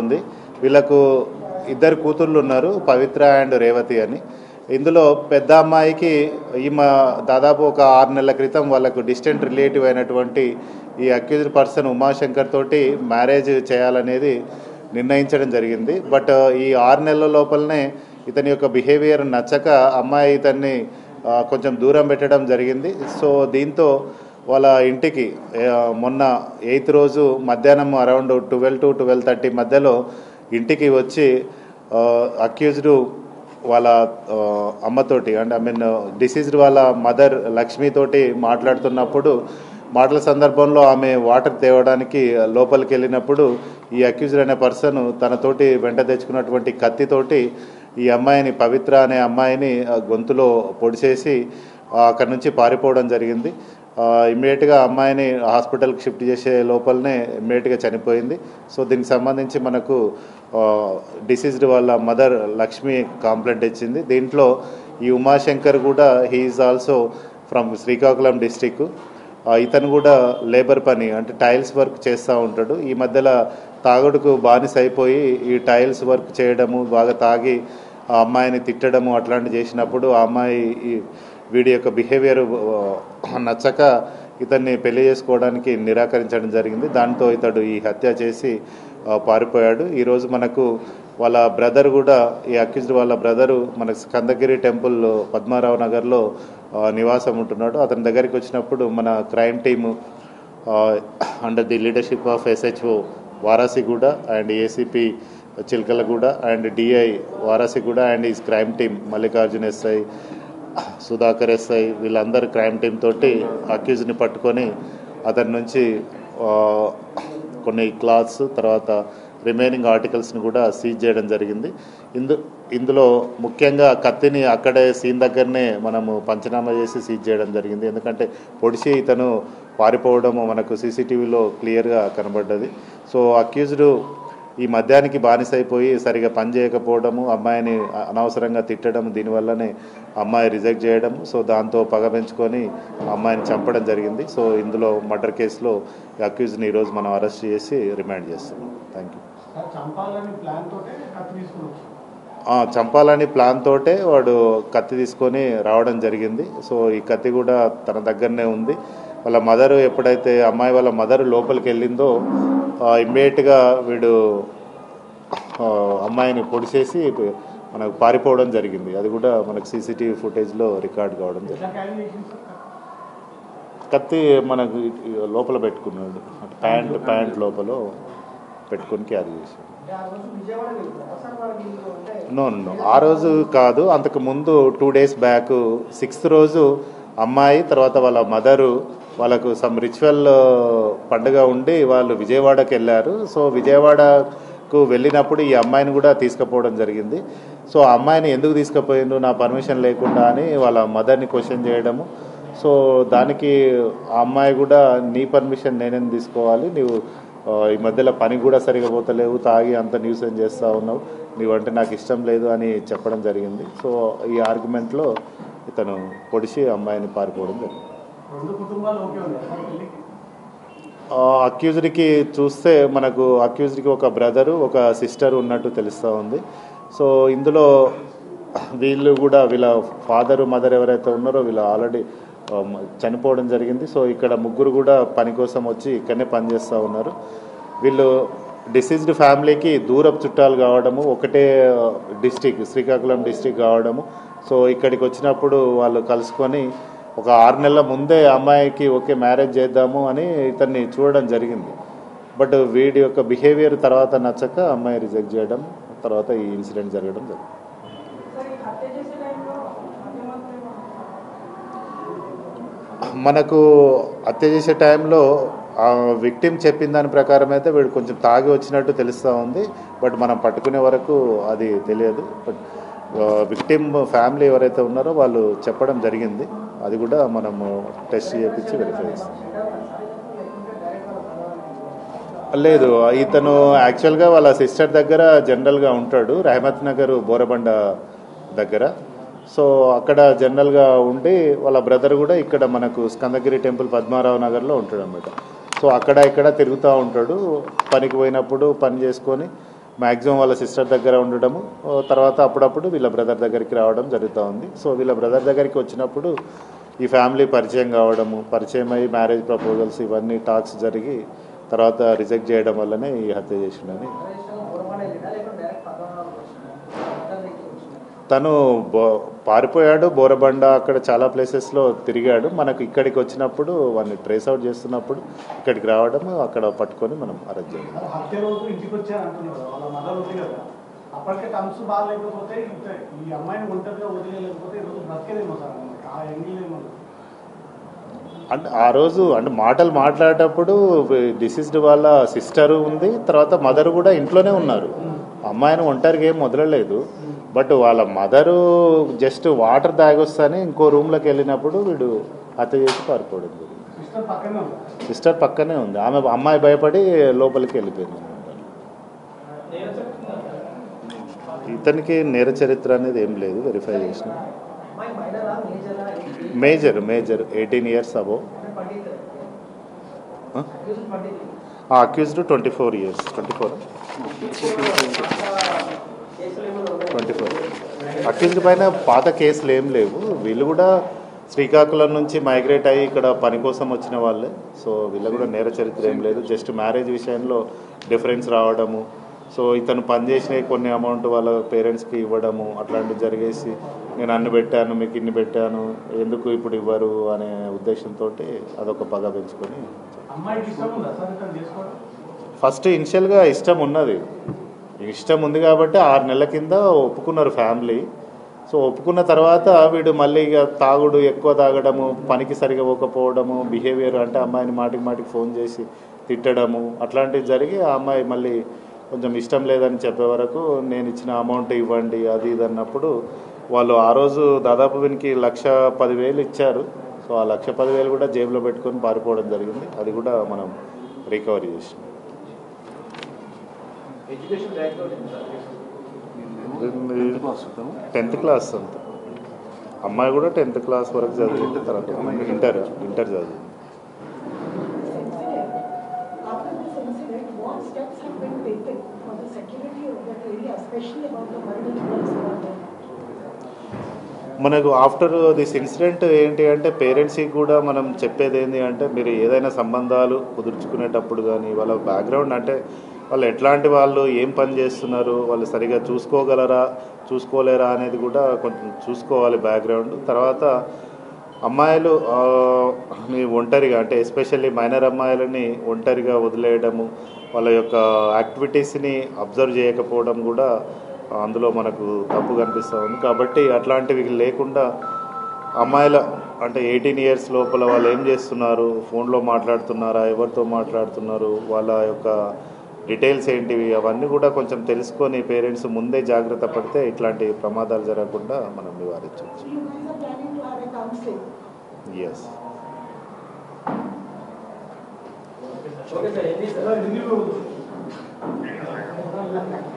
ఉంది. వీళ్ళకు ఇద్దరు కూతుర్లు ఉన్నారు, పవిత్ర అండ్ రేవతి అని. ఇందులో పెద్ద అమ్మాయికి ఈమె దాదాపు ఒక 6 నెలల క్రితం వాళ్ళకు డిస్టెంట్ రిలేటివ్ అయినటువంటి ఈ అక్యూజ్డ్ పర్సన్ ఉమాశంకర్ తోటి మ్యారేజ్ చేయాలనేది నిర్ణయించడం జరిగింది. బట్ ఈ 6 నెలల లోపలనే ఇతని యొక్క బిహేవియర్ నచ్చక అమ్మాయి ఇతన్ని కొంచెం దూరం పెట్టడం జరిగింది. సో దీంతో వాళ్ళ ఇంటికి మొన్న 8th రోజు మధ్యాహ్నం అరౌండ్ 12 to 12:30 మధ్యలో ఇంటికి వచ్చి అక్యూజ్డ్ వాళ్ళ అమ్మతోటి డిసీజ్డ్ వాళ్ళ మదర్ లక్ష్మితోటి మాట్లాడుతున్నప్పుడు మాటల సందర్భంలో ఆమె వాటర్ తేవడానికి లోపలికి వెళ్ళినప్పుడు ఈ అక్యూజ్డ్ అనే పర్సన్ తనతోటి వెంట తెచ్చుకున్నటువంటి కత్తితోటి ఈ అమ్మాయిని, పవిత్ర అనే అమ్మాయిని గొంతులో పొడిచేసి అక్కడి నుంచి పారిపోవడం జరిగింది. ఇమ్మీడియట్గా అమ్మాయిని హాస్పిటల్కి షిఫ్ట్ చేసే లోపలనే ఇమ్మీడియట్గా చనిపోయింది. సో దీనికి సంబంధించి మనకు డిసీజ్డ్ వాళ్ళ మదర్ లక్ష్మి కంప్లైంట్ ఇచ్చింది. దీంట్లో ఈ ఉమాశంకర్ కూడా he is also from Srikakulam district. ఇతను కూడా లేబర్ పని అంటే టైల్స్ వర్క్ చేస్తూ ఉంటాడు. ఈ మధ్యలో తాగుడుకు బానిస అయిపోయి ఈ టైల్స్ వర్క్ చేయడము, బాగా తాగి ఆ అమ్మాయిని తిట్టడము అట్లాంటివి చేసినప్పుడు ఆ అమ్మాయి వీడి యొక్క బిహేవియర్ నచ్చక ఇతన్ని పెళ్లి చేసుకోవడానికి నిరాకరించడం జరిగింది. దాంతో ఇతడు ఈ హత్య చేసి పారిపోయాడు. ఈరోజు మనకు వాళ్ళ బ్రదర్ కూడా, ఈ అక్యూజ్డ్ వాళ్ళ బ్రదరు మన స్కందగిరి టెంపుల్ పద్మారావు నగర్లో నివాసం ఉంటున్నాడు. అతని దగ్గరికి వచ్చినప్పుడు మన crime team under the leadership of SHO Warasiguda and ACP Chilkalguda and DI Warasiguda and is crime team Mallikarjun SI, Sudhakar SI వీళ్ళందరూ క్రైమ్ టీమ్ తోటి అక్యూజ్ని పట్టుకొని అతని నుంచి కొన్ని క్లాత్స్ తర్వాత రిమైనింగ్ ఆర్టికల్స్ని కూడా సీజ్ చేయడం జరిగింది. ఇందులో ముఖ్యంగా కత్తిని అక్కడే సీన్ దగ్గరనే మనము పంచనామా చేసి సీజ్ చేయడం జరిగింది. ఎందుకంటే పొడిచి ఇతను పారిపోవడం మనకు CCTVలో క్లియర్గా కనబడ్డది. సో అక్యూజ్డ్ ఈ మద్యానికి బానిస అయిపోయి సరిగా పని చేయకపోవడము, అమ్మాయిని అనవసరంగా తిట్టడం, దీనివల్లనే అమ్మాయి రిజెక్ట్ చేయడం. సో దాంతో పగ పెంచుకొని అమ్మాయిని చంపడం జరిగింది. సో ఇందులో మర్డర్ కేసులో అక్యూజ్ని ఈరోజు మనం అరెస్ట్ చేసి రిమాండ్ చేస్తున్నాం. Thank you. చంపాలని ప్లాన్ తోటే వాడు కత్తి తీసుకొని రావడం జరిగింది. సో ఈ కత్తి కూడా తన దగ్గరనే ఉంది. వాళ్ళ మదరు ఎప్పుడైతే అమ్మాయి వాళ్ళ మదరు లోపలికి వెళ్ళిందో ఇమ్మీడియట్గా వీడు అమ్మాయిని పొడిచేసి మనకు పారిపోవడం జరిగింది. అది కూడా మనకు CCTV ఫుటేజ్లో రికార్డ్ కావడం జరిగింది. కత్తి మనకు లోపల పెట్టుకున్నాడు, ప్యాంట్ లోపల పెట్టుకొని క్యారీ చేశాడు. నో ఆ రోజు కాదు, అంతకు ముందు 2 days బ్యాక్ 6th రోజు అమ్మాయి తర్వాత వాళ్ళ మదరు వాళ్ళకు సమ్ రిచువల్ పండుగ ఉండి వాళ్ళు విజయవాడకి వెళ్ళారు. సో విజయవాడకు వెళ్ళినప్పుడు ఈ అమ్మాయిని కూడా తీసుకుపోవడం జరిగింది. సో ఆ అమ్మాయిని ఎందుకు తీసుకుపోయిండు నా పర్మిషన్ లేకుండా అని వాళ్ళ మదర్ని క్వశ్చన్ చేయడము. సో దానికి ఆ అమ్మాయి కూడా నీ పర్మిషన్ నేనేం తీసుకోవాలి, నీవు ఈ మధ్యలో పని కూడా సరిగా పోతలేవు, తాగి అంత న్యూసెన్స్ చేస్తూ ఉన్నావు, నీవంటే నాకు ఇష్టం లేదు అని చెప్పడం జరిగింది. సో ఈ ఆర్గ్యుమెంట్లో ఇతను పొడిచి అమ్మాయిని పారిపోవడం జరిగింది. అక్యూజ్డ్కి చూస్తే మనకు అక్యూజ్డ్కి ఒక బ్రదరు ఒక సిస్టర్ ఉన్నట్టు తెలుస్తూ ఉంది. సో ఇందులో వీళ్ళు కూడా వీళ్ళ ఫాదరు మదర్ ఎవరైతే ఉన్నారో వీళ్ళు ఆల్రెడీ చనిపోవడం జరిగింది. సో ఇక్కడ ముగ్గురు కూడా పని కోసం వచ్చి ఇక్కడనే పనిచేస్తూ ఉన్నారు. వీళ్ళు డిసీజ్డ్ ఫ్యామిలీకి దూరపు చుట్టాలు కావడము, ఒకటే డిస్టిక్ శ్రీకాకుళం డిస్టిక్ కావడము. సో ఇక్కడికి వచ్చినప్పుడు వాళ్ళు కలుసుకొని ఒక 6 నెలల ముందే అమ్మాయికి ఓకే మ్యారేజ్ చేద్దాము అని ఇతన్ని చూడడం జరిగింది. బట్ వీడి యొక్క బిహేవియర్ తర్వాత నచ్చక అమ్మాయి రిజెక్ట్ చేయడం, తర్వాత ఈ ఇన్సిడెంట్ జరగడం జరిగింది. మనకు హత్య చేసే టైంలో విక్టిమ్ చెప్పిన దాని ప్రకారం అయితే వీడు కొంచెం తాగి వచ్చినట్టు తెలుస్తూ ఉంది. బట్ మనం పట్టుకునే వరకు అది తెలియదు. బట్ విక్టిమ్ ఫ్యామిలీ ఎవరైతే ఉన్నారో వాళ్ళు చెప్పడం జరిగింది. అది కూడా మనము టెస్ట్ చేయించి వెరిఫై చేస్తాం. లేదు, ఇతను యాక్చువల్గా వాళ్ళ సిస్టర్ దగ్గర జనరల్గా ఉంటాడు, రహమత్ నగర్ బోరబండ దగ్గర. సో అక్కడ జనరల్గా ఉండి వాళ్ళ బ్రదర్ కూడా ఇక్కడ మనకు స్కందగిరి టెంపుల్ పద్మారావు నగర్లో ఉంటాడు అన్నమాట. సో అక్కడ ఇక్కడ తిరుగుతూ ఉంటాడు. పనికి పోయినప్పుడు పని చేసుకొని మ్యాక్సిమం వాళ్ళ సిస్టర్ దగ్గర ఉండడము, తర్వాత అప్పుడప్పుడు వీళ్ళ బ్రదర్ దగ్గరికి రావడం జరుగుతూ ఉంది. సో వీళ్ళ బ్రదర్ దగ్గరికి వచ్చినప్పుడు ఈ ఫ్యామిలీ పరిచయం కావడము, పరిచయం అయ్యి మ్యారేజ్ ప్రపోజల్స్ ఇవన్నీ టాక్స్ జరిగి తర్వాత రిజెక్ట్ చేయడం వల్లనే ఈ హత్య చేసిండని. తను పారిపోయాడు, బోరబండ అక్కడ చాలా ప్లేసెస్లో తిరిగాడు. మనకు ఇక్కడికి వచ్చినప్పుడు వాడిని ట్రేస్ అవుట్ చేస్తున్నప్పుడు ఇక్కడికి రావడం, అక్కడ పట్టుకొని మనం అరెస్ట్ చేయాలి. అంటే ఆ రోజు అంటే మాటలు మాట్లాడేటప్పుడు డిసీజ్డ్ వాళ్ళ సిస్టరు ఉంది, తర్వాత మదర్ కూడా ఇంట్లోనే ఉన్నారు. అమ్మాయిని ఒంటరిగా ఏం వదలలేదు. బట్ వాళ్ళ మదరు జస్ట్ వాటర్ తాగొస్తాని ఇంకో రూమ్లోకి వెళ్ళినప్పుడు వీడు హత్య చేసి పారిపోవడం జరిగింది. సిస్టర్ పక్కనే ఉంది. ఆమె అమ్మాయి భయపడి లోపలికి వెళ్ళిపోయింది. ఇతనికి నేర చరిత్ర అనేది ఏం లేదు, వెరిఫై చేసిన. Major 18 years above. Accused 24 years. 24 accused పైన పాత కేసులు ఏం లేవు. వీళ్ళు కూడా శ్రీకాకుళం నుంచి మైగ్రేట్ అయ్యి ఇక్కడ పని కోసం వచ్చిన వాళ్ళే. సో వీళ్ళు కూడా నేర చరిత్ర ఏం లేదు. జస్ట్ మ్యారేజ్ విషయంలో డిఫరెన్స్ రావడము, సో ఇతను పనిచేసిన కొన్ని అమౌంట్ వాళ్ళ పేరెంట్స్కి ఇవ్వడము అట్లాంటివి జరిగేసి నేను అన్ని పెట్టాను, మీకు ఇన్ని పెట్టాను, ఎందుకు ఇప్పుడు ఇవ్వరు అనే ఉద్దేశంతో అదొక పగ పెంచుకొని. ఫస్ట్ ఇనిషియల్గా ఇష్టం ఉన్నది, ఇష్టం ఉంది కాబట్టి 6 నెలల కింద ఒప్పుకున్నారు ఫ్యామిలీ. సో ఒప్పుకున్న తర్వాత వీడు మళ్ళీ ఇక తాగుడు, ఎక్కువ తాగడము, పనికి సరిగా పోకపోవడము, బిహేవియర్ అంటే అమ్మాయిని మాటికి ఫోన్ చేసి తిట్టడము అట్లాంటివి జరిగి ఆ అమ్మాయి మళ్ళీ కొంచెం ఇష్టం లేదని చెప్పే వరకు నేను ఇచ్చిన అమౌంట్ ఇవ్వండి అది ఇది అన్నప్పుడు వాళ్ళు ఆ రోజు దాదాపు వీనికి 1,10,000 ఇచ్చారు. సో ఆ 1,10,000 కూడా జేబులో పెట్టుకొని పారిపోవడం జరిగింది. అది కూడా మనం రికవరీ చేసాం. 10th క్లాస్ అంత. అమ్మాయి కూడా 10th క్లాస్ వరకు చదివింది, తర్వాత ఇంటర్ చదివింది. మనకు ఆఫ్టర్ దిస్ ఇన్సిడెంట్ ఏంటి అంటే పేరెంట్స్కి కూడా మనం చెప్పేది ఏంటి అంటే మీరు ఏదైనా సంబంధాలు కుదుర్చుకునేటప్పుడు కానీ వాళ్ళ బ్యాక్గ్రౌండ్ అంటే వాళ్ళు ఎట్లాంటి వాళ్ళు, ఏం పని చేస్తున్నారు, వాళ్ళు సరిగా చూసుకోలేరా అనేది కూడా కొంచెం చూసుకోవాలి బ్యాక్గ్రౌండ్. తర్వాత అమ్మాయిలు ఒంటరిగా అంటే ఎస్పెషల్లీ మైనర్ అమ్మాయిలని ఒంటరిగా వదిలేయడము, వాళ్ళ యొక్క యాక్టివిటీస్ని అబ్జర్వ్ చేయకపోవడం కూడా అందులో మనకు తప్పు కనిపిస్తూ ఉంది. కాబట్టి అట్లాంటివి లేకుండా అమ్మాయిల అంటే 18 years లోపల వాళ్ళు ఏం చేస్తున్నారు, ఫోన్లో మాట్లాడుతున్నారా, ఎవరితో మాట్లాడుతున్నారు, వాళ్ళ యొక్క డీటెయిల్స్ ఏంటివి, అవన్నీ కూడా కొంచెం తెలుసుకొని పేరెంట్స్ ముందే జాగ్రత్త పడితే ఇట్లాంటి ప్రమాదాలు జరగకుండా మనం నివారించవచ్చు. ఎస్.